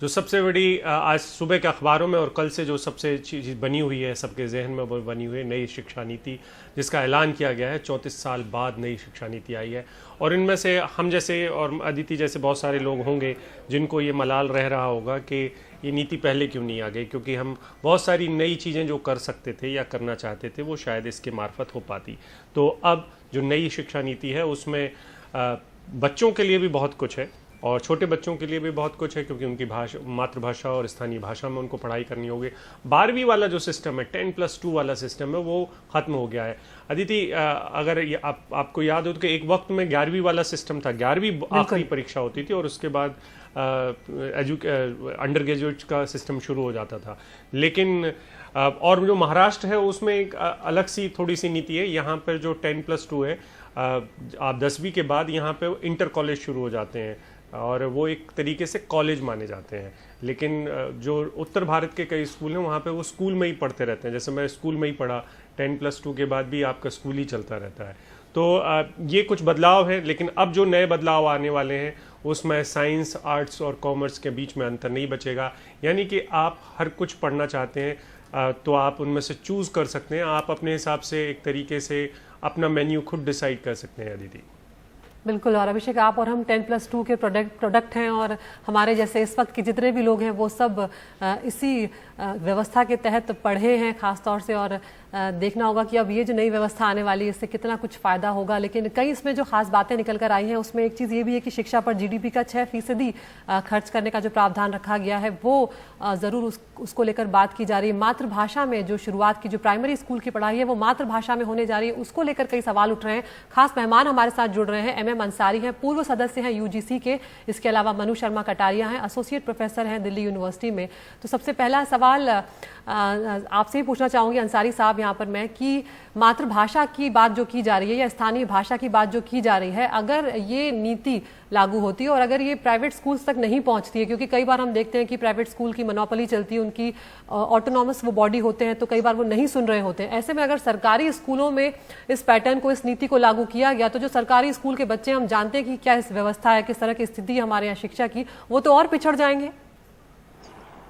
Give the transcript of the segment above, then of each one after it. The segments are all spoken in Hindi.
जो सबसे बड़ी आज सुबह के अखबारों में और कल से जो सबसे चीज़ बनी हुई है सबके जहन में, वो बनी हुई है नई शिक्षा नीति, जिसका ऐलान किया गया है। 34 साल बाद नई शिक्षा नीति आई है और इनमें से हम जैसे और अदिति जैसे बहुत सारे लोग होंगे जिनको ये मलाल रह रहा होगा कि ये नीति पहले क्यों नहीं आ गई, क्योंकि हम बहुत सारी नई चीज़ें जो कर सकते थे या करना चाहते थे वो शायद इसके मार्फत हो पाती। तो अब जो नई शिक्षा नीति है उसमें बच्चों के लिए भी बहुत कुछ है और छोटे बच्चों के लिए भी बहुत कुछ है, क्योंकि उनकी भाषा, मातृभाषा और स्थानीय भाषा में उनको पढ़ाई करनी होगी। 12वीं वाला जो सिस्टम है, 10+2 वाला सिस्टम है, वो खत्म हो गया है। अदिति, अगर आपको याद हो तो कि एक वक्त में 11वीं वाला सिस्टम था, 11वीं आखिरी परीक्षा होती थी और उसके बाद अंडर ग्रेजुएट का सिस्टम शुरू हो जाता था। लेकिन और जो महाराष्ट्र है उसमें एक अलग सी थोड़ी सी नीति है। यहाँ पर जो 10+2 है, आप 10वीं के बाद यहाँ पे इंटर कॉलेज शुरू हो जाते हैं और वो एक तरीके से कॉलेज माने जाते हैं। लेकिन जो उत्तर भारत के कई स्कूल हैं वहाँ पे वो स्कूल में ही पढ़ते रहते हैं। जैसे मैं स्कूल में ही पढ़ा, 10+2 के बाद भी आपका स्कूल ही चलता रहता है। तो ये कुछ बदलाव है, लेकिन अब जो नए बदलाव आने वाले हैं उसमें साइंस, आर्ट्स और कॉमर्स के बीच में अंतर नहीं बचेगा। यानी कि आप हर कुछ पढ़ना चाहते हैं तो आप उनमें से चूज़ कर सकते हैं। आप अपने हिसाब से एक तरीके से अपना मेन्यू खुद डिसाइड कर सकते हैं। अदिति, बिल्कुल। और अभिषेक, आप और हम 10+2 के प्रोडक्ट हैं और हमारे जैसे इस वक्त के जितने भी लोग हैं वो सब इसी व्यवस्था के तहत पढ़े हैं खास तौर से। और देखना होगा कि अब ये जो नई व्यवस्था आने वाली है इससे कितना कुछ फ़ायदा होगा। लेकिन कई इसमें जो खास बातें निकल कर आई हैं उसमें एक चीज़ ये भी है कि शिक्षा पर GDP का 6% खर्च करने का जो प्रावधान रखा गया है वो ज़रूर उसको लेकर बात की जा रही है। मातृभाषा में जो शुरुआत की जो प्राइमरी स्कूल की पढ़ाई है वो मातृभाषा में होने जा रही है, उसको लेकर कई सवाल उठ रहे हैं। खास मेहमान हमारे साथ जुड़ रहे हैं, MM अंसारी हैं, पूर्व सदस्य हैं UGC के। इसके अलावा मनु शर्मा कटारिया हैं, एसोसिएट प्रोफेसर हैं दिल्ली यूनिवर्सिटी में। तो सबसे पहला सवाल आपसे ही पूछना चाहूंगी अंसारी साहब यहाँ पर मैं, कि मातृभाषा की बात जो की जा रही है या स्थानीय भाषा की बात जो की जा रही है, अगर ये नीति लागू होती है और अगर ये प्राइवेट स्कूल्स तक नहीं पहुंचती है, क्योंकि कई बार हम देखते हैं कि प्राइवेट स्कूल की मोनोपोली चलती है, उनकी ऑटोनॉमस वो बॉडी होते हैं, तो कई बार वो नहीं सुन रहे होते हैं। ऐसे में अगर सरकारी स्कूलों में इस पैटर्न को, इस नीति को लागू किया गया तो जो सरकारी स्कूल के बच्चे, हम जानते हैं कि क्या इस व्यवस्था है, किस तरह की स्थिति है हमारे यहाँ शिक्षा की, वो तो और पिछड़ जाएंगे।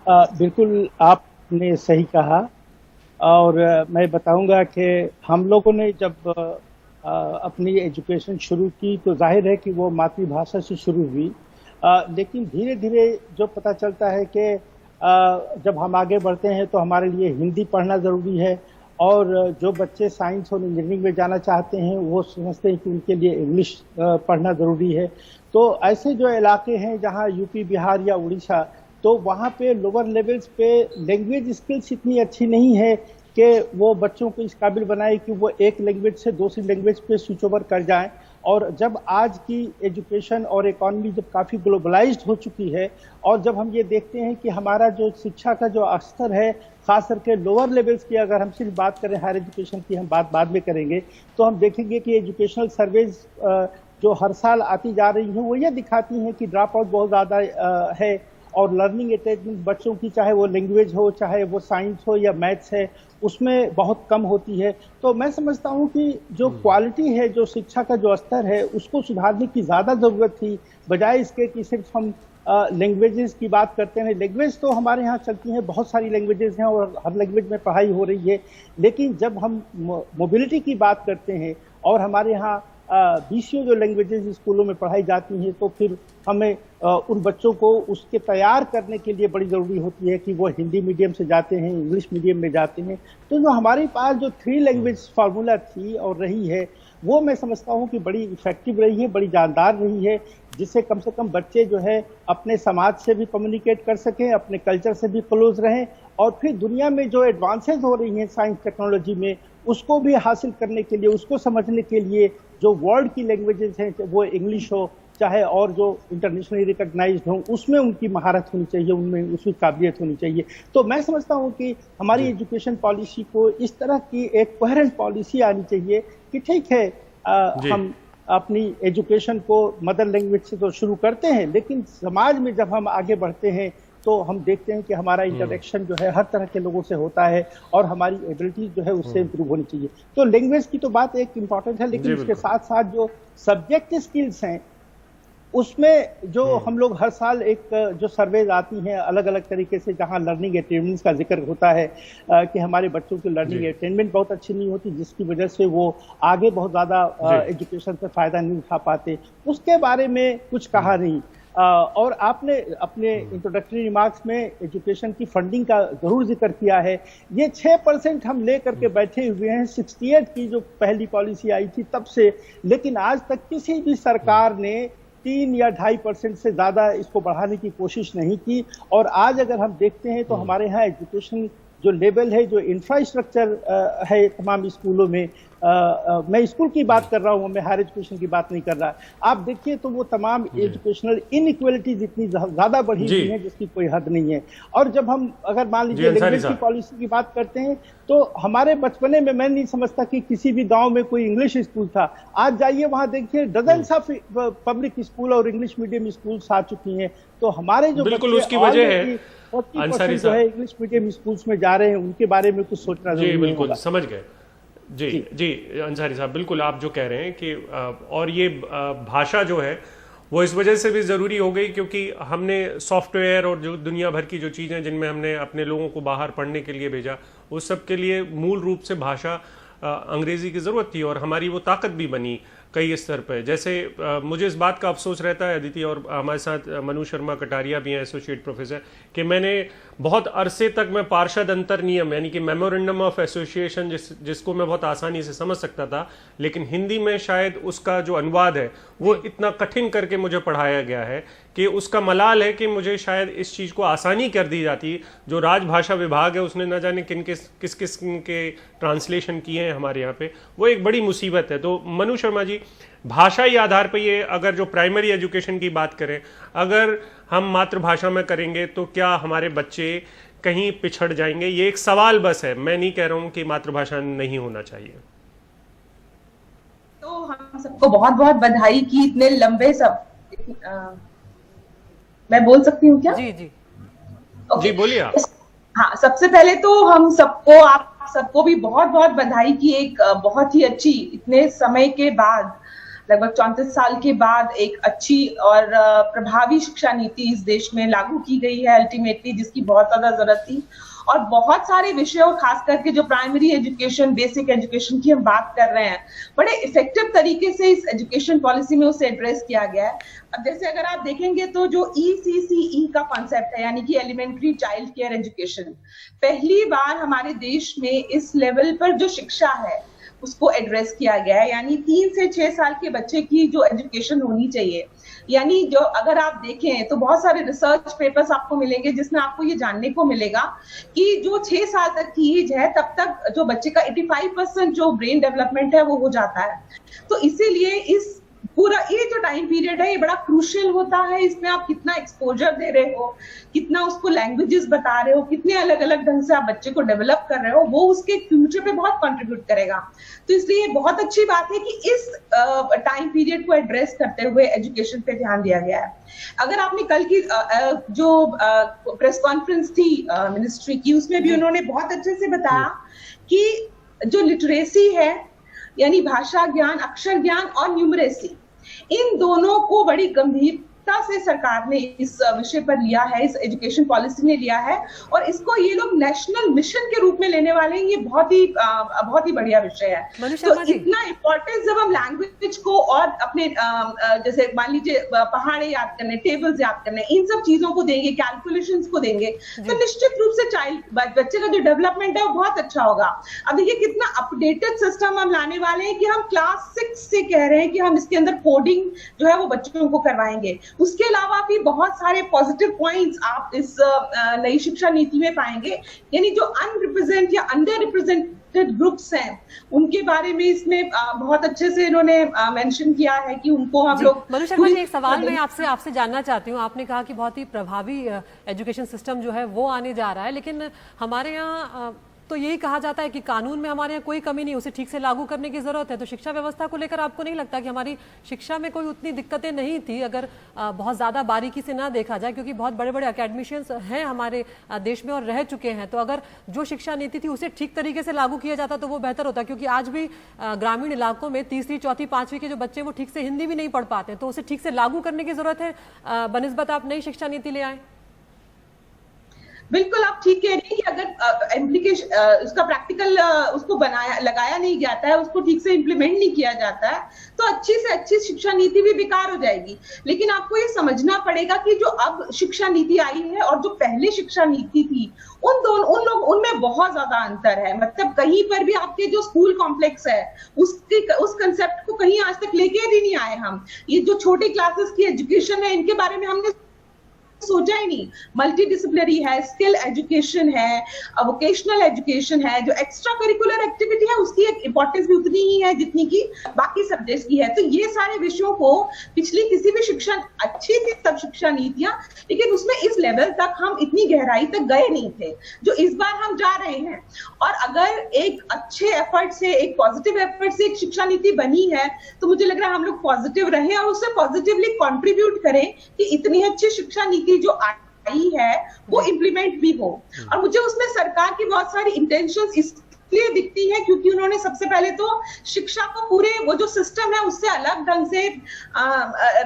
बिल्कुल आपने सही कहा। और मैं बताऊंगा कि हम लोगों ने जब अपनी एजुकेशन शुरू की तो जाहिर है कि वो मातृभाषा से शुरू हुई, लेकिन धीरे धीरे जो पता चलता है कि जब हम आगे बढ़ते हैं तो हमारे लिए हिंदी पढ़ना ज़रूरी है और जो बच्चे साइंस और इंजीनियरिंग में जाना चाहते हैं वो समझते हैं कि उनके लिए इंग्लिश पढ़ना ज़रूरी है। तो ऐसे जो इलाके हैं जहाँ यूपी, बिहार या उड़ीसा, तो वहाँ पे लोअर लेवल्स पे लैंग्वेज स्किल्स इतनी अच्छी नहीं है कि वो बच्चों को इस काबिल बनाए कि वो एक लैंग्वेज से दूसरी लैंग्वेज पे स्विच ओवर कर जाएं। और जब आज की एजुकेशन और इकॉनमी जब काफ़ी ग्लोबलाइज्ड हो चुकी है और जब हम ये देखते हैं कि हमारा जो शिक्षा का जो स्तर है, खास करके लोअर लेवल्स की अगर हम सिर्फ बात करें, हायर एजुकेशन की हम बात बाद में करेंगे, तो हम देखेंगे कि एजुकेशनल सर्वेज जो हर साल आती जा रही हैं वो ये दिखाती हैं कि ड्रॉप आउट बहुत ज़्यादा है और लर्निंग अटेचमेंट बच्चों की, चाहे वो लैंग्वेज हो, चाहे वो साइंस हो या मैथ्स है, उसमें बहुत कम होती है। तो मैं समझता हूँ कि जो क्वालिटी है, जो शिक्षा का जो स्तर है, उसको सुधारने की ज़्यादा ज़रूरत थी, बजाय इसके कि सिर्फ हम लैंग्वेजेस की बात करते हैं। लैंग्वेज तो हमारे यहाँ चलती हैं, बहुत सारी लैंग्वेजेस हैं और हर लैंग्वेज में पढ़ाई हो रही है, लेकिन जब हम मोबिलिटी की बात करते हैं और हमारे यहाँ 20 जो लैंग्वेजेस स्कूलों में पढ़ाई जाती हैं, तो फिर हमें उन बच्चों को उसके तैयार करने के लिए बड़ी ज़रूरी होती है कि वो हिंदी मीडियम से जाते हैं, इंग्लिश मीडियम में जाते हैं। तो जो हमारे पास जो 3 लैंग्वेज फार्मूला थी और रही है, वो मैं समझता हूँ कि बड़ी इफेक्टिव रही है, बड़ी जानदार रही है, जिससे कम से कम बच्चे जो है अपने समाज से भी कम्युनिकेट कर सकें, अपने कल्चर से भी क्लोज रहें और फिर दुनिया में जो एडवांसेस हो रही हैं साइंस टेक्नोलॉजी में, उसको भी हासिल करने के लिए, उसको समझने के लिए जो वर्ल्ड की लैंग्वेजेस हैं, वो इंग्लिश हो चाहे और जो इंटरनेशनली रिकॉग्नाइज्ड हो, उसमें उनकी महारत होनी चाहिए, उनमें उसकी काबिलियत होनी चाहिए। तो मैं समझता हूँ कि हमारी एजुकेशन पॉलिसी को इस तरह की एक कोहेरेंट पॉलिसी आनी चाहिए कि ठीक है, हम अपनी एजुकेशन को मदर लैंग्वेज से तो शुरू करते हैं, लेकिन समाज में जब हम आगे बढ़ते हैं तो हम देखते हैं कि हमारा इंटरेक्शन जो है हर तरह के लोगों से होता है और हमारी एबिलिटी जो है उससे इम्प्रूव होनी चाहिए। तो लैंग्वेज की तो बात एक इम्पॉर्टेंट है, लेकिन इसके साथ साथ जो सब्जेक्ट स्किल्स हैं उसमें जो हम लोग हर साल एक जो सर्वेज आती हैं अलग अलग तरीके से, जहां लर्निंग अटेनमेंट का जिक्र होता है कि हमारे बच्चों की लर्निंग अटेनमेंट बहुत अच्छी नहीं होती, जिसकी वजह से वो आगे बहुत ज्यादा एजुकेशन से फायदा नहीं उठा पाते, उसके बारे में कुछ कहा नहीं। और आपने अपने इंट्रोडक्टरी रिमार्क्स में एजुकेशन की फंडिंग का जरूर जिक्र किया है। ये 6% हम लेकर के बैठे हुए हैं 68 की जो पहली पॉलिसी आई थी तब से, लेकिन आज तक किसी भी सरकार ने 3 या 2.5% से ज्यादा इसको बढ़ाने की कोशिश नहीं की। और आज अगर हम देखते हैं तो हमारे यहाँ एजुकेशन जो लेवल है, जो इंफ्रास्ट्रक्चर है तमाम स्कूलों में, मैं स्कूल की बात कर रहा हूँ, मैं हायर एजुकेशन की बात नहीं कर रहा, आप देखिए तो वो तमाम एजुकेशनल इनइक्वालिटीज इतनी ज्यादा बढ़ी हुई है जिसकी कोई हद नहीं है। और जब हम अगर मान लीजिए लैंग्वेज की पॉलिसी की बात करते हैं तो हमारे बचपने में मैं नहीं समझता कि किसी भी गांव में कोई इंग्लिश स्कूल था। आज जाइए वहां देखिए डजन्स ऑफ पब्लिक स्कूल और इंग्लिश मीडियम स्कूल्स आ चुकी हैं। तो हमारे जो बिल्कुल उसकी वजह है 40% जो है इंग्लिश मीडियम स्कूल्स में जा रहे हैं, उनके बारे में कुछ सोचना जरूरी है। बिल्कुल समझ गए जी अंसारी साहब, बिल्कुल आप जो कह रहे हैं कि और ये भाषा जो है वो इस वजह से भी ज़रूरी हो गई क्योंकि हमने सॉफ्टवेयर और जो दुनिया भर की जो चीज़ें जिनमें हमने अपने लोगों को बाहर पढ़ने के लिए भेजा, उस सब के लिए मूल रूप से भाषा अंग्रेज़ी की ज़रूरत थी और हमारी वो ताकत भी बनी कई स्तर पर। जैसे मुझे इस बात का अफसोस रहता है अदिति, और हमारे साथ मनु शर्मा कटारिया भी हैं एसोसिएट प्रोफेसर, कि मैंने बहुत अरसे तक मैं पार्षद अंतर नियम यानी कि मेमोरेंडम ऑफ एसोसिएशन जिसको मैं बहुत आसानी से समझ सकता था, लेकिन हिंदी में शायद उसका जो अनुवाद है वो इतना कठिन करके मुझे पढ़ाया गया है कि उसका मलाल है कि मुझे शायद इस चीज़ को आसानी कर दी जाती। जो राजभाषा विभाग है उसने न जाने किस किस्म के ट्रांसलेशन किए हैं हमारे यहाँ पे, वो एक बड़ी मुसीबत है। तो मनु शर्मा जी, भाषाई आधार पर ये अगर जो प्राइमरी एजुकेशन की बात करें, अगर हम मातृभाषा में करेंगे तो क्या हमारे बच्चे कहीं पिछड़ जाएंगे? ये एक सवाल बस है, मैं नहीं कह रहा हूं कि मातृभाषा नहीं होना चाहिए। तो हम सबको बहुत बहुत बधाई की इतने लंबे सब मैं बोल सकती हूँ क्या? जी जी जी बोलिए आप। हाँ, सबसे पहले तो हम सबको, आप सबको भी बहुत बहुत बधाई की एक बहुत ही अच्छी, इतने समय के बाद, लगभग 34 साल के बाद एक अच्छी और प्रभावी शिक्षा नीति इस देश में लागू की गई है अल्टीमेटली, जिसकी बहुत ज्यादा जरूरत थी। और बहुत सारे विषयों, खास करके जो प्राइमरी एजुकेशन, बेसिक एजुकेशन की हम बात कर रहे हैं, बड़े इफेक्टिव तरीके से इस एजुकेशन पॉलिसी में उसे एड्रेस किया गया है। अब जैसे अगर आप देखेंगे तो जो ECCE का कॉन्सेप्ट है, यानी कि एलिमेंट्री चाइल्ड केयर एजुकेशन, पहली बार हमारे देश में इस लेवल पर जो शिक्षा है उसको एड्रेस किया गया है। यानी 3 से 6 साल के बच्चे की जो एजुकेशन होनी चाहिए, यानी जो अगर आप देखें तो बहुत सारे रिसर्च पेपर्स आपको मिलेंगे जिसमें आपको ये जानने को मिलेगा कि जो 6 साल तक की एज है तब तक जो बच्चे का 85% जो ब्रेन डेवलपमेंट है वो हो जाता है। तो इसीलिए इस पूरा ये जो टाइम पीरियड है ये बड़ा क्रूशियल होता है। इसमें आप कितना एक्सपोजर दे रहे हो, कितना उसको लैंग्वेजेस बता रहे हो, कितने अलग अलग ढंग से आप बच्चे को डेवलप कर रहे हो, वो उसके फ्यूचर पे बहुत कंट्रीब्यूट करेगा। तो इसलिए बहुत अच्छी बात है कि इस टाइम पीरियड को एड्रेस करते हुए एजुकेशन पे ध्यान दिया गया है। अगर आपने कल की जो प्रेस कॉन्फ्रेंस थी मिनिस्ट्री की, उसमें भी उन्होंने बहुत अच्छे से बताया कि जो लिटरेसी है, यानी भाषा ज्ञान, अक्षर ज्ञान और न्यूमरेसी, इन दोनों को बड़ी गंभीरता से सरकार ने इस विषय पर लिया है, इस एजुकेशन पॉलिसी ने लिया है, और इसको ये लोग नेशनल मिशन के रूप में लेने वाले हैं। ये बहुत ही बढ़िया विषय है। तो इतना इम्पोर्टेंस जब हम लैंग्वेज को और अपने जैसे मान लीजिए पहाड़े याद करने, टेबल्स याद करने, इन सब चीजों को देंगे, कैलकुलेशंस को देंगे, तो निश्चित रूप से बच्चे का जो डेवलपमेंट है वो बहुत अच्छा होगा। अब देखिए कितना अपडेटेड सिस्टम हम लाने वाले हैं कि हम क्लास 6 से कह रहे हैं कि हम इसके अंदर कोडिंग जो है वो बच्चों को करवाएंगे। उसके अलावा भी बहुत सारे पॉजिटिव पॉइंट्स आप इस नई शिक्षा नीति में पाएंगे, यानी जो अनरिप्रेजेंट या अंडर रिप्रेजेंटेड ग्रुप्स हैं उनके बारे में इसमें बहुत अच्छे से इन्होंने मेंशन किया है कि उनको हम लोग। मनु शर्मा जी, एक सवाल मैं आपसे जानना चाहती हूँ। आपने कहा कि बहुत ही प्रभावी एजुकेशन सिस्टम जो है वो आने जा रहा है, लेकिन हमारे यहाँ तो यही कहा जाता है कि कानून में हमारे यहाँ कोई कमी नहीं, उसे ठीक से लागू करने की जरूरत है। तो शिक्षा व्यवस्था को लेकर आपको नहीं लगता कि हमारी शिक्षा में कोई उतनी दिक्कतें नहीं थी अगर बहुत ज्यादा बारीकी से ना देखा जाए, क्योंकि बहुत बड़े बड़े अकेडमिशियंस हैं हमारे देश में और रह चुके हैं। तो अगर जो शिक्षा नीति थी उसे ठीक तरीके से लागू किया जाता तो वो बेहतर होता, क्योंकि आज भी ग्रामीण इलाकों में तीसरी चौथी पांचवी के जो बच्चे वो ठीक से हिंदी भी नहीं पढ़ पाते, तो उसे ठीक से लागू करने की जरूरत है बनिस्बत आप नई शिक्षा नीति ले आए। बिल्कुल आप ठीक कह रही हैं कि अगर इम्प्लीकेशन उसका प्रैक्टिकल उसको लगाया नहीं जाता है, उसको ठीक से इम्प्लीमेंट नहीं किया जाता है, तो अच्छी से अच्छी शिक्षा नीति भी बेकार हो जाएगी। लेकिन आपको ये समझना पड़ेगा कि जो अब शिक्षा नीति आई है और जो पहले शिक्षा नीति थी उनमें बहुत ज्यादा अंतर है। मतलब कहीं पर भी आपके जो स्कूल कॉम्प्लेक्स है उस कंसेप्ट को कहीं आज तक लेके भी नहीं आए हम। ये जो छोटे क्लासेस की एजुकेशन है इनके बारे में हमने सोचा ही नहीं। मल्टी डिसिप्लिनरी है, स्किल एजुकेशन है, वोकेशनल एजुकेशन है, जो एक्स्ट्रा करिकुलर एक्टिविटी है उसकी एक इंपॉर्टेंस भी उतनी ही है जितनी की बाकी सब्जेक्ट्स की है। तो ये सारे विषयों को पिछली किसी भी शिक्षा अच्छी थी सब शिक्षा नीतियां, लेकिन उसमें इस लेवल तक हम इतनी गहराई तक गए नहीं थे जो इस बार हम जा रहे हैं। और अगर एक अच्छे एफर्ट से, एक पॉजिटिव एफर्ट से एक शिक्षा नीति बनी है तो मुझे लग रहा है हम लोग पॉजिटिव रहे और उससे पॉजिटिवली कंट्रीब्यूट करें कि इतनी अच्छी शिक्षा नीति जो आई है वो इम्प्लीमेंट भी हो। और मुझे उसमें सरकार की बहुत सारी इंटेंशंस इसलिए दिखती है क्योंकि उन्होंने सबसे पहले तो शिक्षा को पूरे वो जो सिस्टम है उससे अलग ढंग से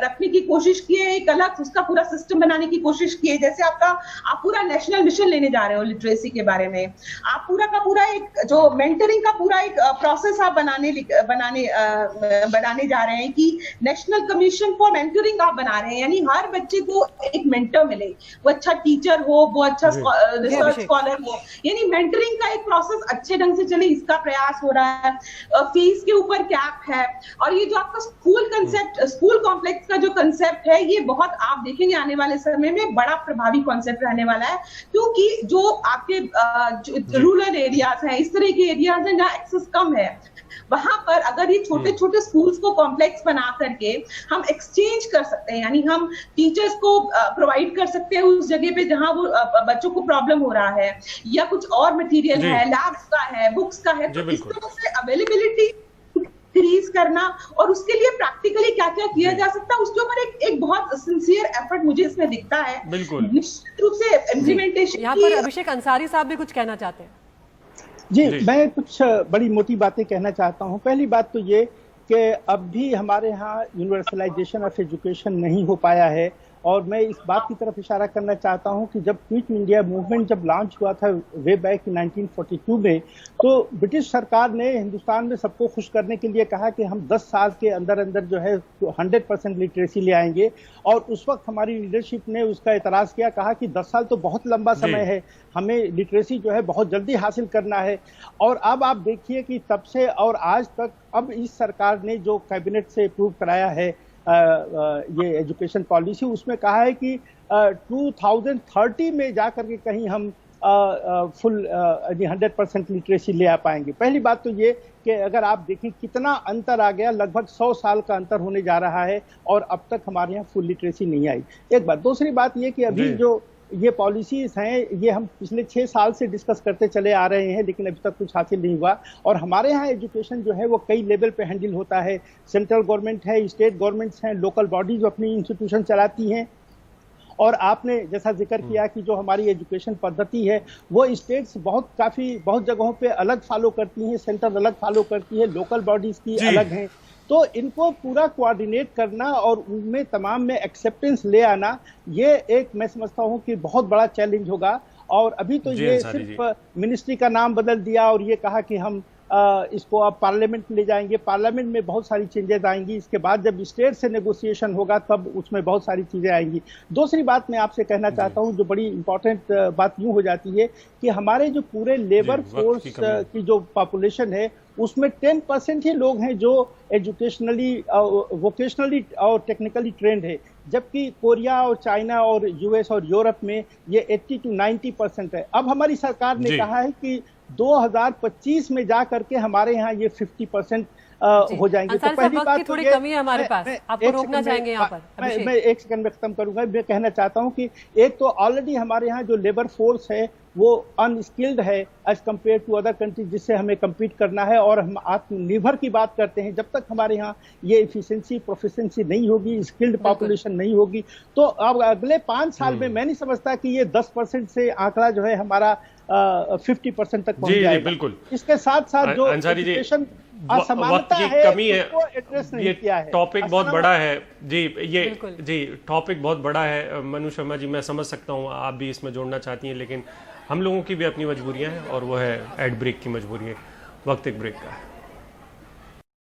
रखने की कोशिश की है, एक अलग उसका पूरा सिस्टम बनाने की कोशिश की है। जैसे आप पूरा नेशनल मिशन लेने जा रहे हो लिटरेसी के बारे में, आप पूरा का पूरा एक जो मेंटरिंग का पूरा एक प्रोसेस आप बनाने जा रहे हैं कि नेशनल कमीशन फॉर मेंटरिंग आप बना रहे हैं, यानी हर बच्चे को एक मेंटर मिले, वो अच्छा टीचर हो, वो अच्छा रिसर्च स्कॉलर हो, यानी मेंटरिंग का एक प्रोसेस अच्छे ढंग से चले इसका प्रयास हो रहा है। फीस के ऊपर कैप है। और ये जो आपका स्कूल कॉम्प्लेक्स का जो कंसेप्ट है ये बहुत आप देखेंगे आने वाले समय में बड़ा प्रभावी कॉन्सेप्ट रहने वाला है, क्योंकि जो आपके रूरल एरियाज हैं, इस तरह के एरियाज हैं जहाँ एक्सेस कम है, वहां पर अगर ये छोटे छोटे स्कूल्स को कॉम्प्लेक्स बना करके हम एक्सचेंज कर सकते हैं, यानी हम टीचर्स को प्रोवाइड कर सकते हैं उस जगह पे जहां वो बच्चों को प्रॉब्लम हो रहा है, या कुछ और मटेरियल है, लैब्स का है, बुक्स का है, तो इस तरह से अवेलेबिलिटी इंक्रीज करना और उसके लिए प्रैक्टिकली क्या क्या किया जा सकता है उसके ऊपर एक बहुत सिंसियर एफर्ट मुझे इसमें दिखता है। निश्चित रूप से इम्प्लीमेंटेशन। यहाँ पर अभिषेक अंसारी साहब भी कुछ कहना चाहते हैं। जी, मैं कुछ बड़ी मोटी बातें कहना चाहता हूँ। पहली बात तो ये कि अब भी हमारे यहाँ यूनिवर्सलाइजेशन ऑफ एजुकेशन नहीं हो पाया है, और मैं इस बात की तरफ इशारा करना चाहता हूं कि जब क्विट इंडिया मूवमेंट जब लॉन्च हुआ था वे बैक 1942 में, तो ब्रिटिश सरकार ने हिंदुस्तान में सबको खुश करने के लिए कहा कि हम 10 साल के अंदर अंदर जो है 100% लिटरेसी ले आएंगे। और उस वक्त हमारी लीडरशिप ने उसका एतराज किया, कहा कि 10 साल तो बहुत लंबा समय है, हमें लिटरेसी जो है बहुत जल्दी हासिल करना है। और अब आप देखिए कि तब से और आज तक अब इस सरकार ने जो कैबिनेट से अप्रूव कराया है ये एजुकेशन पॉलिसी, उसमें कहा है कि 2030 में जाकर के कहीं हम फुल 100% लिटरेसी ले आ पाएंगे। पहली बात तो ये कि अगर आप देखें कितना अंतर आ गया, लगभग 100 साल का अंतर होने जा रहा है और अब तक हमारे यहाँ फुल लिटरेसी नहीं आई। एक बात। दूसरी बात ये कि अभी जो ये पॉलिसीज हैं ये हम पिछले 6 साल से डिस्कस करते चले आ रहे हैं, लेकिन अभी तक कुछ हासिल नहीं हुआ। और हमारे यहाँ एजुकेशन जो है वो कई लेवल पे हैंडल होता है। सेंट्रल गवर्नमेंट है, स्टेट गवर्नमेंट्स हैं, लोकल बॉडीज अपनी इंस्टीट्यूशन चलाती हैं। और आपने जैसा जिक्र किया कि जो हमारी एजुकेशन पद्धति है वो स्टेट्स बहुत जगहों पे अलग फॉलो करती हैं, सेंटर अलग फॉलो करती है, लोकल बॉडीज की अलग हैं। तो इनको पूरा कोऑर्डिनेट करना और उनमें तमाम में एक्सेप्टेंस ले आना, ये एक मैं समझता हूँ कि बहुत बड़ा चैलेंज होगा। और अभी तो ये सिर्फ मिनिस्ट्री का नाम बदल दिया और ये कहा कि हम इसको अब पार्लियामेंट ले जाएंगे, पार्लियामेंट में बहुत सारी चेंजेस आएंगी, इसके बाद जब स्टेट से नेगोशिएशन होगा तब उसमें बहुत सारी चीजें आएंगी। दूसरी बात मैं आपसे कहना चाहता हूं, जो बड़ी इंपॉर्टेंट बात यूं हो जाती है कि हमारे जो पूरे लेबर फोर्स की जो पॉपुलेशन है उसमें 10% ही लोग हैं जो एजुकेशनली, वोकेशनली और टेक्निकली ट्रेंड है, जबकि कोरिया और चाइना और यूएस और यूरोप में ये 80 to 90% है। अब हमारी सरकार ने कहा है कि 2025 में जा करके हमारे यहाँ ये 50% हो जाएंगे। अंसारी तो पहली साहब, बात वक्त की तो थोड़ी ये- कमी है हमारे मैं- पास, मैं आपको एक रोकना सेकंड चाहेंगे यहाँ पर। अभिषेक, मैं एक सेकंड में खत्म करूंगा। मैं कहना चाहता हूं कि एक तो ऑलरेडी हमारे यहाँ जो लेबर फोर्स है वो अनस्किल्ड है as compared to other countries, जिससे हमें कम्पीट करना है। और हम आत्मनिर्भर की बात करते हैं, जब तक हमारे यहाँ ये इफिशिएंसी प्रोफिशिएंसी नहीं होगी, स्किल्ड पॉपुलेशन नहीं होगी, तो अब अगले 5 साल में मैं नहीं समझता कि ये 10% से आंकड़ा जो है हमारा 50% तक पहुंच जी जाएगा। बिल्कुल। इसके साथ साथ जो अंसारी जी, एजुकेशन वक्त असमानता की है कमी है, उसको एड्रेस नहीं ये किया है। टॉपिक बहुत बड़ा है जी। ये बिल्कुल। जी टॉपिक बहुत बड़ा है मनु शर्मा जी, मैं समझ सकता हूँ आप भी इसमें जोड़ना चाहती हैं, लेकिन हम लोगों की भी अपनी मजबूरियां हैं और वो है एड ब्रेक की मजबूरी है। वक्त एक ब्रेक का है।